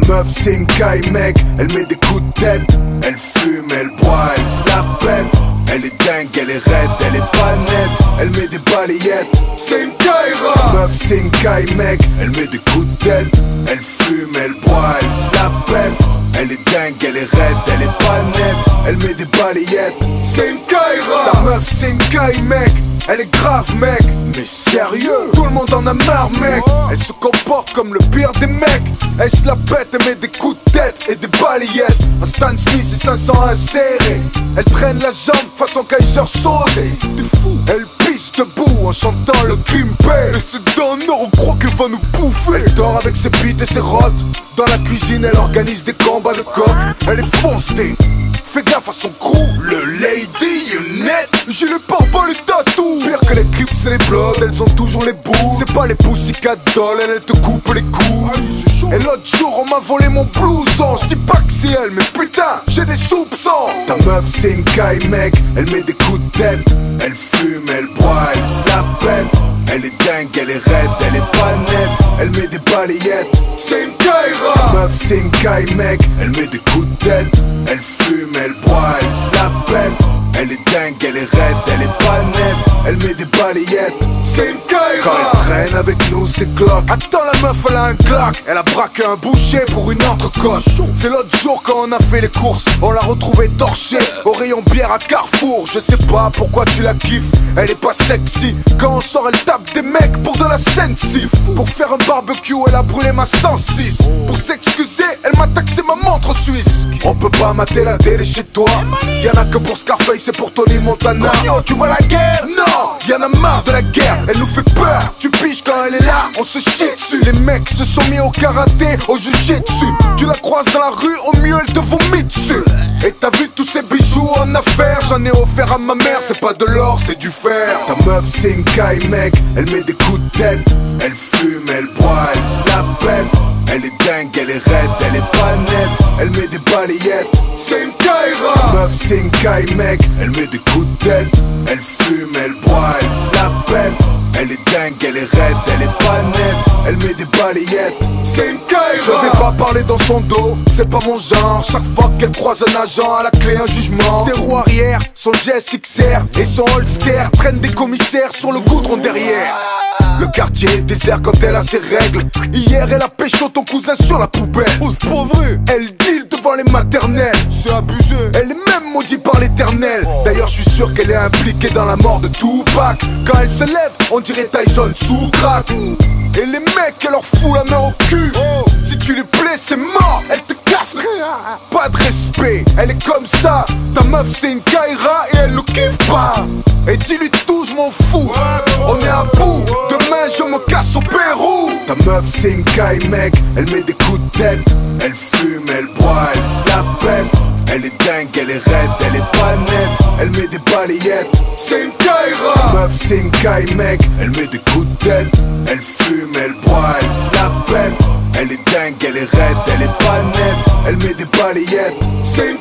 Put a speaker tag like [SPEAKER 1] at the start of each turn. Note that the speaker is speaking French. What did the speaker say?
[SPEAKER 1] meuf c'est une caille mec, elle met des coups de tête. Elle fume, elle boit, elle se la pète. Elle est dingue, elle est raide, elle est pas nette. Elle met des balayettes, c'est une caïra. Ta meuf c'est une caille mec, elle met des coups de tête. Elle fume, elle boit, elle se la pète. Elle est dingue, elle est raide, elle est pas nette. Elle met des balayettes, c'est une caïra. Ta meuf c'est une caille mec, elle est grave mec. Mais sérieux, tout le monde en a marre mec. Elle se comporte comme le pire des mecs. Elle se la pète, elle met des coups de tête et des balayettes. Un Stan Smith et 500 insérés. Elle traîne la jambe façon Kaiser Soze. T'es fou. Elle pisse debout en chantant le crime paix. Et c'est d'un heure, on croit qu'elle va nous bouffer. Elle dort avec ses bites et ses rottes. Dans la cuisine, elle organise des combats de coq. Elle est foncée. Fais gaffe à son crew, le Lady Unit. J'ai le pare-balles, les tatous. Pire que les Crips et les Bloods, elles ont toujours les bouts. C'est pas les Pussycat Dolls, elles te coupent les coups. Et l'autre jour on m'a volé mon blouson. J'dis pas que c'est elle, mais putain, j'ai des soupçons. Ta meuf c'est une caille mec, elle met des coups de tête. Elle fume, elle boit, elle se la pète. Elle est dingue, elle est raide, elle est pas nette. Elle met des balayettes, c'est une caïra. Ta meuf c'est une caille mec, elle met des coups de tête. Elle fume, elle boit, elle se la pète. Elle est dingue, elle est raide, elle est pas nette. Elle met des balayettes, c'est une caïra. Quand elle traîne avec nous c'est cloque. Attends la meuf elle a un claque. Elle a braqué un boucher pour une entrecôte. C'est l'autre jour quand on a fait les courses, on l'a retrouvée torchée au rayon bière à Carrefour. Je sais pas pourquoi tu la kiffes, elle est pas sexy. Quand on sort elle tape des mecs pour de la sensi. Pour faire un barbecue elle a brûlé ma 106. Pour s'excuser elle m'a taxé ma montre suisse. On peut pas mater la télé chez toi. Y'en a que pour Scarface, c'est pour Tony Montana. Yo, tu vois la guerre? Non, y'en a marre de la guerre, elle nous fait peur. Tu piges quand elle est là, on se chie dessus. Les mecs se sont mis au karaté, au jiu-jitsu. Tu la croises dans la rue, au mieux elle te vomit dessus. Et t'as vu tous ces bijoux en affaires? J'en ai offert à ma mère, c'est pas de l'or, c'est du fer. Ta meuf c'est une caille mec, elle met des coups de tête. Elle fume, elle boit, elle se la pète. Elle est dingue, elle est raide, elle est pas nette. Elle met des balayettes, c'est une caïra. Ta meuf c'est une caille mec, elle met des coups de tête. Elle fume, elle boit, elle se la pète. Elle est dingue, elle est raide, elle est pas nette. Elle met des balayettes, c'est une caïra. Je vais pas parler dans son dos, c'est pas mon genre. Chaque fois qu'elle croise un agent, à la clé un jugement. Ses roues arrière, son GSXR et son holster traînent des commissaires sur le goudron derrière. Le quartier est désert quand elle a ses règles. Hier elle a pécho ton cousin sur la poubelle. Oh c'est pas vrai. Elle deal devant les maternelles. C'est abusé. Elle est même maudite par l'éternel. D'ailleurs je suis sûr qu'elle est impliquée dans la mort de Tupac. Quand elle se lève on dirait Tyson sous crack. Et les mecs elle leur fout la main au cul. Si tu lui plais c'est mort. Elle te casse. Pas de respect. Elle est comme ça. Ta meuf c'est une caïra et elle nous kiffe pas. Et dis-lui tout je m'en fous. On est à bout. Demain je me casse au Pérou. Ta meuf c'est une caille mec, elle met des coups de tête. Elle fume, elle boit, elle se la pète. Elle est dingue, elle est raide, elle est pas nette. Elle met des balayettes, c'est une caïra. Ta meuf c'est une caille mec, elle met des coups de tête. Elle fume, elle boit, elle se la pète. Elle est dingue, elle est raide, elle est pas nette. Elle met des balayettes, c'est une